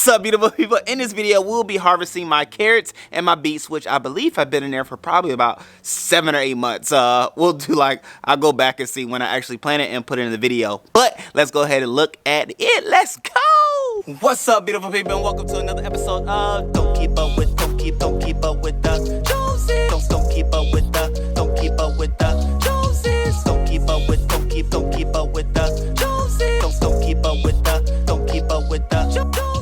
What's up, beautiful people? In this video, we'll be harvesting my carrots and my beets, which I believe have been in there for probably about 7 or 8 months. We'll do I'll go back and see when I actually plant it and put it in the video. But let's go ahead and look at it. Let's go! What's up, beautiful people? And welcome to another episode of Don't Keep Up With the Joneses. Don't keep up with the Joneses. Don't keep up with the Joneses. Don't keep up with the Joneses. Don't keep up with the Joneses.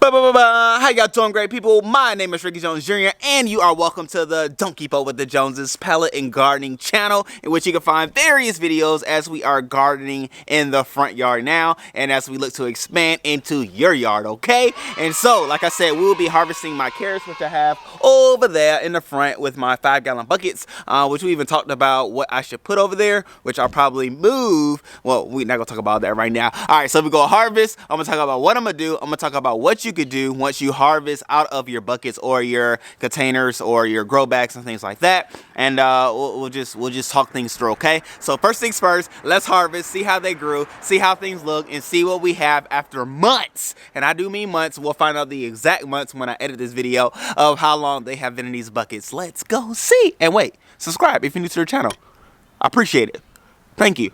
How y'all doing, great people? My name is Ricky Jones Jr. and you are welcome to the Don't Keep Up With the Joneses palette and gardening channel, in which you can find various videos as we are gardening in the front yard now and as we look to expand into your yard, okay? And so, like I said, we will be harvesting my carrots, which I have over there in the front with my 5-gallon buckets, which we even talked about what I should put over there, which I'll probably move. Well, we're not gonna talk about that right now. All right, so we go harvest. I'm gonna talk about what I'm gonna do. I'm gonna talk about what you could do once you harvest out of your buckets or your containers or your grow bags and things like that, and we'll just talk things through, okay? So first things first, let's harvest, see how they grew, see how things look, and see what we have after months. And I do mean months. We'll find out the exact months when I edit this video of how long they have been in these buckets. Let's go see. And wait, subscribe if you're new to the channel. I appreciate it. Thank you.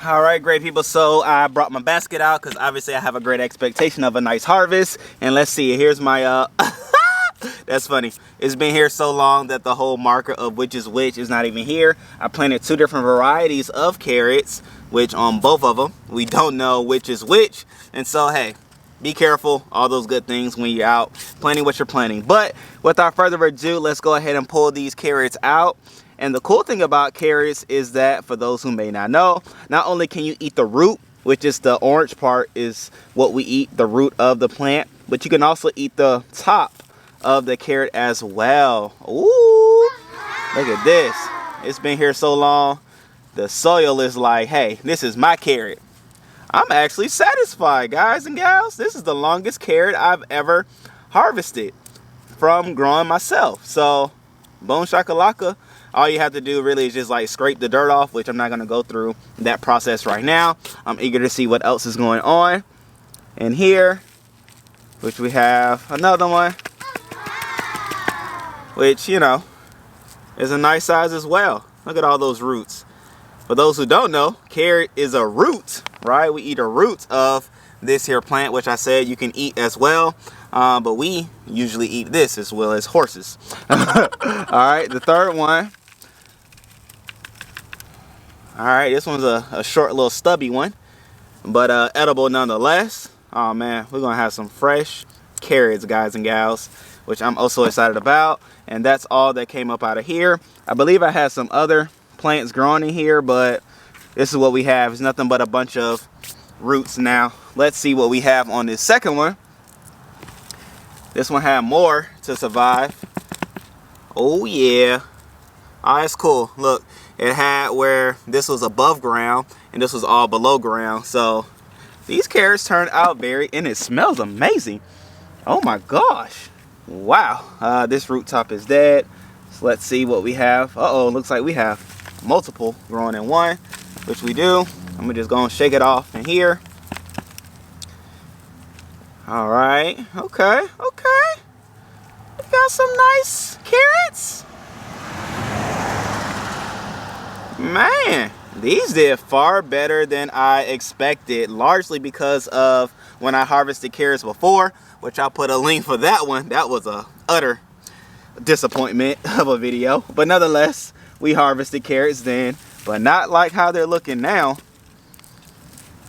All right, great people, so I brought my basket out because obviously I have a great expectation of a nice harvest. And let's see, here's my that's funny, it's been here so long that the whole marker of which is which is not even here. I planted 2 different varieties of carrots, which on both of them we don't know which is which. And so hey, be careful, all those good things when you're out planting what you're planting. But without further ado, let's go ahead and pull these carrots out. And the cool thing about carrots is that, for those who may not know, not only can you eat the root, which is the orange part is what we eat, the root of the plant, but you can also eat the top of the carrot as well. Ooh, look at this. It's been here so long, the soil is like, hey, this is my carrot. I'm actually satisfied, guys and gals. This is the longest carrot I've ever harvested from growing myself. So, boom shakalaka. All you have to do really is just scrape the dirt off, which I'm not going to go through that process right now. I'm eager to see what else is going on. And here, which we have another one, which, you know, is a nice size as well. Look at all those roots. For those who don't know, carrot is a root, right? We eat a root of this here plant, which I said you can eat as well. But we usually eat this as well as horses. All right, the third one. All right, this one's a short little stubby one, but edible nonetheless. Oh man, we're gonna have some fresh carrots, guys and gals, which I'm also excited about. And that's all that came up out of here. I believe I had some other plants growing in here, but this is what we have. It's nothing but a bunch of roots. Now let's see what we have on this second one. This one had more to survive. Oh yeah. Oh, that's cool. Look, it had where this was above ground and this was all below ground. So these carrots turned out and it smells amazing. Oh my gosh. Wow. This root top is dead. So let's see what we have. Uh-oh, looks like we have multiple growing in one, which we do. I'm just gonna shake it off in here. All right, okay. We got some nice carrots. Man, these did far better than I expected, largely because of when I harvested carrots before, which I'll put a link for that one. That was a utter disappointment of a video. But nonetheless, we harvested carrots then, but not like how they're looking now.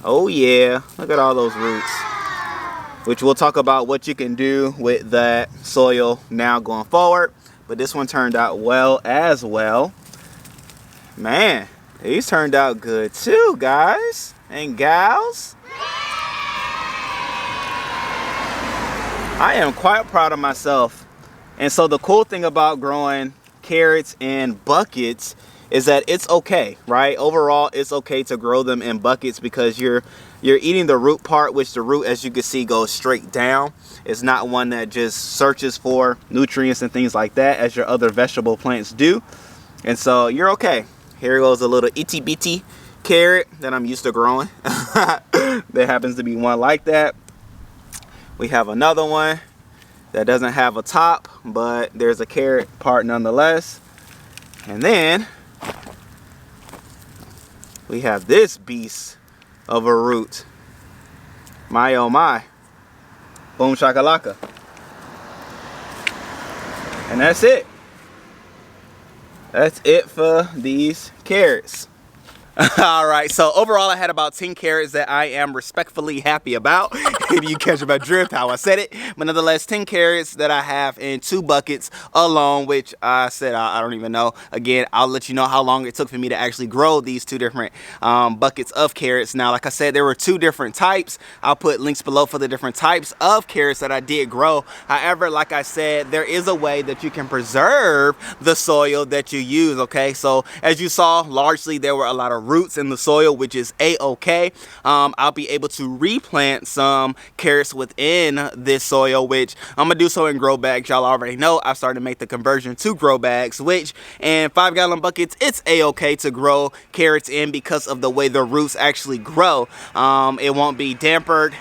Oh yeah, look at all those roots. Which we'll talk about what you can do with that soil now going forward. But this one turned out well as well. Man, these turned out good too, guys and gals. I am quite proud of myself. And so the cool thing about growing carrots in buckets is that it's okay, right? Overall, it's okay to grow them in buckets because you're eating the root part, which the root, as you can see, goes straight down. It's not one that just searches for nutrients and things like that as your other vegetable plants do. And so you're okay. Here goes a little itty bitty carrot that I'm used to growing. There happens to be one like that. We have another one that doesn't have a top, but there's a carrot part nonetheless. And then we have this beast of a root. My oh my. Boom shakalaka. And that's it. That's it for these carrots. All right, so overall I had about 10 carrots that I am respectfully happy about. If you catch my drift, how I said it. But nonetheless, 10 carrots that I have in 2 buckets alone, which I said I don't even know. Again, I'll let you know how long it took for me to actually grow these 2 different buckets of carrots. Now, like I said, there were 2 different types. I'll put links below for the different types of carrots that I did grow. However, like I said, there is a way that you can preserve the soil that you use, okay? So as you saw, largely there were a lot of roots in the soil, which is a-okay. I'll be able to replant some carrots within this soil, which I'm gonna do so in grow bags. Y'all already know I've started to make the conversion to grow bags, which in 5-gallon buckets, it's a-okay to grow carrots in because of the way the roots actually grow. It won't be dampered,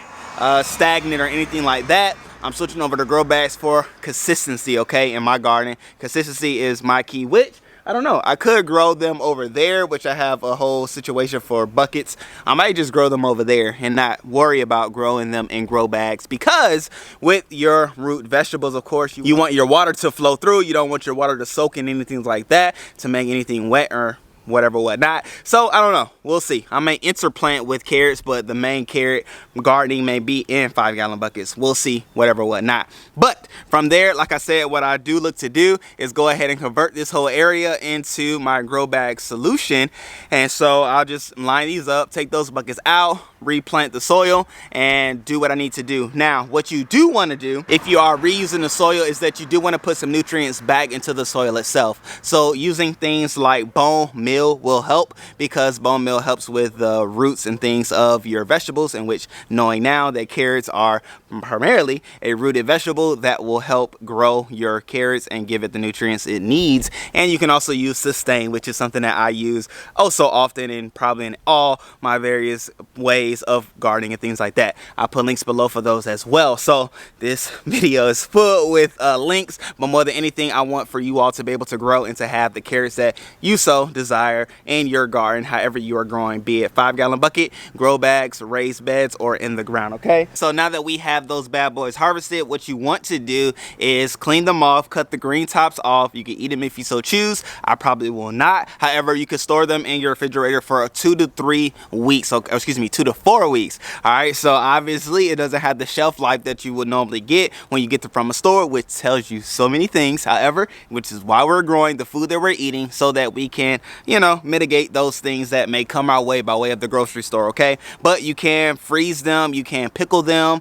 stagnant, or anything like that. I'm switching over to grow bags for consistency, okay, in my garden. Consistency is my key, which I don't know. I could grow them over there, which I have a whole situation for buckets. I might just grow them over there and not worry about growing them in grow bags, because with your root vegetables, of course, you want your water to flow through. You don't want your water to soak in anything like that to make anything wet or whatever whatnot. So I don't know, we'll see. I may interplant with carrots, but the main carrot gardening may be in 5-gallon buckets. We'll see, whatever whatnot. But from there, like I said, what I do look to do is go ahead and convert this whole area into my grow bag solution. And so I'll just line these up, take those buckets out, replant the soil, and do what I need to do. Now, what you do want to do if you are reusing the soil is that you do want to put some nutrients back into the soil itself. So using things like bone meal will help, because bone meal helps with the roots and things of your vegetables, in which, knowing now that carrots are primarily a rooted vegetable, that will help grow your carrots and give it the nutrients it needs. And you can also use sustain, which is something that I use oh so often and probably in all my various ways of gardening and things like that. I'll put links below for those as well. So this video is full with links, but more than anything, I want for you all to be able to grow and to have the carrots that you so desire in your garden, however you are growing, be it 5-gallon bucket, grow bags, raised beds, or in the ground, okay? So now that we have those bad boys harvested, what you want to do is clean them off, cut the green tops off. You can eat them if you so choose. I probably will not. However, you can store them in your refrigerator for 2 to 3 weeks, or excuse me, 2 to 4 weeks. All right, so obviously it doesn't have the shelf life that you would normally get when you get them from a store, which tells you so many things. However, which is why we're growing the food that we're eating, so that we can, you know, mitigate those things that may come our way by way of the grocery store, okay? But you can freeze them, you can pickle them,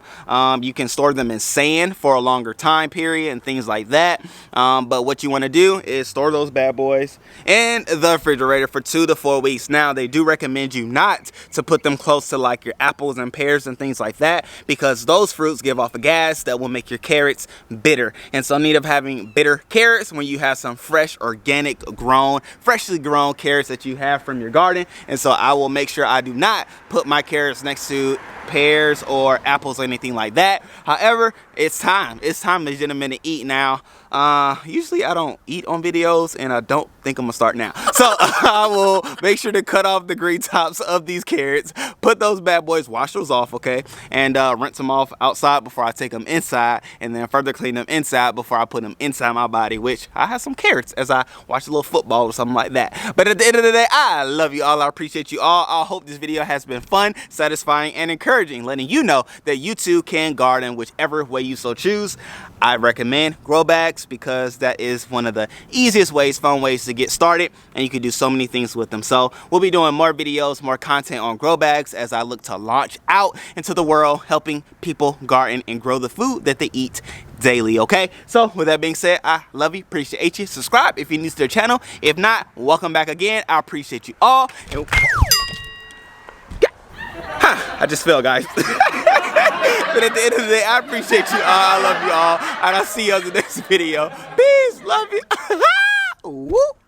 you can store them in sand for a longer time period and things like that. But what you want to do is store those bad boys in the refrigerator for 2 to 4 weeks. Now, they do recommend you not to put them close to like your apples and pears and things like that, because those fruits give off a gas that will make your carrots bitter. And so, in need of having bitter carrots when you have some fresh, organic grown, freshly grown carrots that you have from your garden. And so I will make sure I do not put my carrots next to pears or apples or anything like that. However, it's time legitimate to eat now. Usually I don't eat on videos, and I don't think I'm gonna start now. So I will make sure to cut off the green tops of these carrots, put those bad boys, wash those off, okay, and rinse them off outside before I take them inside, and then further clean them inside before I put them inside my body, which I have some carrots as I watch a little football or something like that. But at the end of the day, I love you all. I appreciate you all. I hope this video has been fun, satisfying, and encouraging, letting you know that you too can garden whichever way you so choose. I recommend grow bags because that is one of the easiest ways, fun ways to get started, and you can do so many things with them. So we'll be doing more videos, more content on grow bags as I look to launch out into the world, helping people garden and grow the food that they eat daily, okay? So with that being said, I love you, appreciate you. Subscribe if you're new to the channel. If not, welcome back again. I appreciate you all. And I just fell, guys. But at the end of the day, I appreciate you all. I love you all. And I'll see you on the next video. Peace. Love you. Woo.